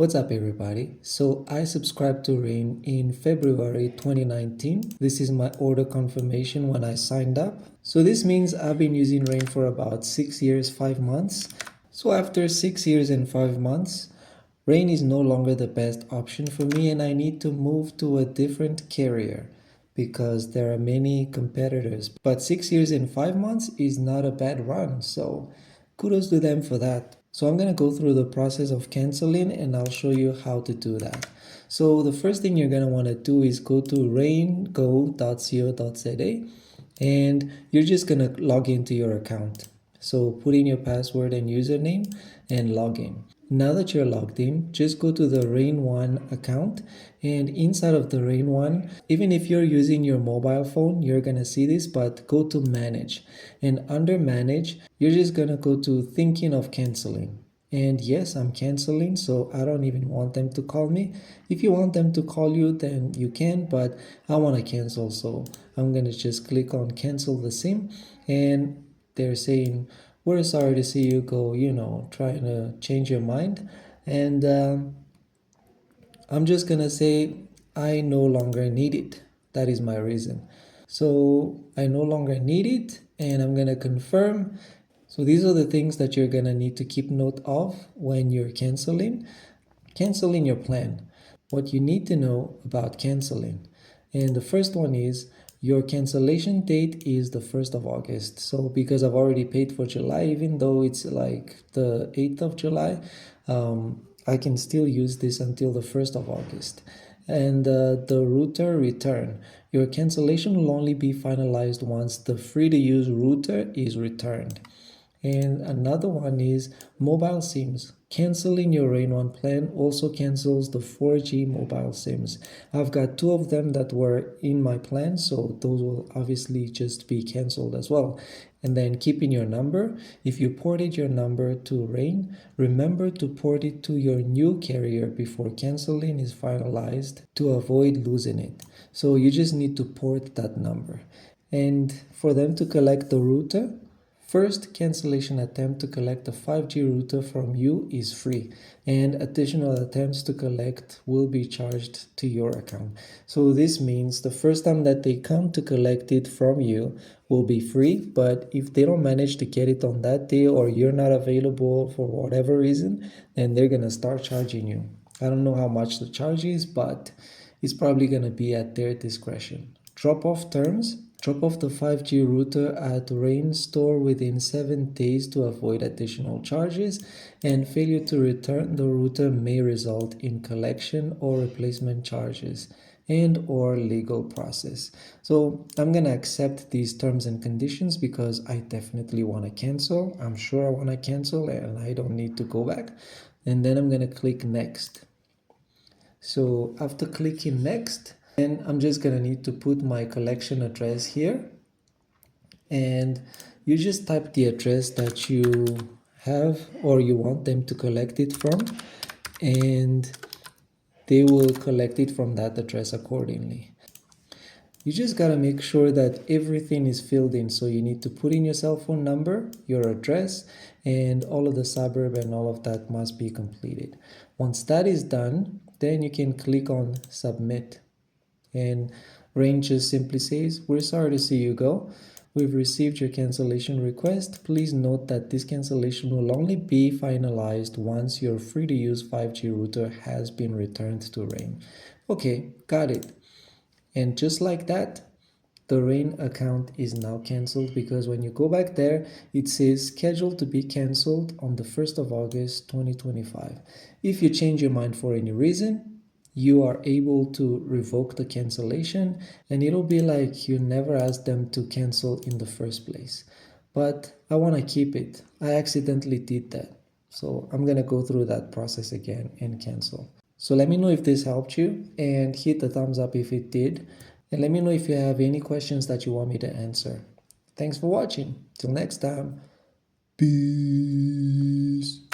What's up, everybody? So I subscribed to Rain in February 2019. This is my order confirmation when I signed up. So this means I've been using Rain for about 6 years, 5 months. So after 6 years and 5 months, Rain is no longer the best option for me and I need to move to a different carrier because there are many competitors. But 6 years and 5 months is not a bad run, so kudos to them for that. So I'm going to go through the process of canceling and I'll show you how to do that. So the first thing you're going to want to do is go to raingo.co.za and you're just going to log into your account. So put in your password and username and log in. Now that you're logged in, just go to the RainOne account, and inside of the RainOne, even if you're using your mobile phone, you're gonna see this, but go to manage, and under manage, you're just gonna go to thinking of canceling. And yes, I'm canceling, so I don't even want them to call me. If you want them to call you, then you can, but I want to cancel, so I'm gonna just click on cancel the SIM, and they're saying, we're sorry to see you go, trying to change your mind. And I'm just gonna say, I no longer need it. That is my reason. So I no longer need it, and I'm gonna confirm. So these are the things that you're gonna need to keep note of when you're canceling your plan. What you need to know about canceling. And the first one is your cancellation date is the 1st of August. So because I've already paid for July, even though it's like the 8th of July, I can still use this until the 1st of August. And the router return. Your cancellation will only be finalized once the free to use router is returned. And another one is mobile SIMs. Canceling your RainOne plan also cancels the 4G mobile SIMs. I've got 2 of them that were in my plan, so those will obviously just be canceled as well. And then keeping your number. If you ported your number to Rain, remember to port it to your new carrier before canceling is finalized to avoid losing it. So you just need to port that number. And for them to collect the router, first cancellation attempt to collect a 5G router from you is free, and additional attempts to collect will be charged to your account. So this means the first time that they come to collect it from you will be free, but if they don't manage to get it on that day or you're not available for whatever reason, then they're going to start charging you. I don't know how much the charge is, but it's probably going to be at their discretion. Drop-off terms. Drop off the 5G router at Rain store within 7 days to avoid additional charges, and failure to return the router may result in collection or replacement charges and or legal process. So I'm going to accept these terms and conditions because I definitely want to cancel. I'm sure I want to cancel and I don't need to go back. And then I'm going to click next. So after clicking next, and I'm just gonna need to put my collection address here, and you just type the address that you have or you want them to collect it from, and they will collect it from that address accordingly. You just gotta make sure that everything is filled in. So you need to put in your cell phone number, your address, and all of the suburb and all of that must be completed. Once that is done, then you can click on submit. And Rain just simply says, we're sorry to see you go. We've received your cancellation request. Please note that this cancellation will only be finalized once your free to use 5G router has been returned to Rain. Okay, got it. And just like that, the Rain account is now cancelled because when you go back there, it says scheduled to be cancelled on the 1st of August 2025. If you change your mind for any reason, you are able to revoke the cancellation and it'll be like you never asked them to cancel in the first place. But I want to keep it. I accidentally did that. So I'm going to go through that process again and cancel. So let me know if this helped you and hit the thumbs up if it did. And let me know if you have any questions that you want me to answer. Thanks for watching. Till next time. Peace.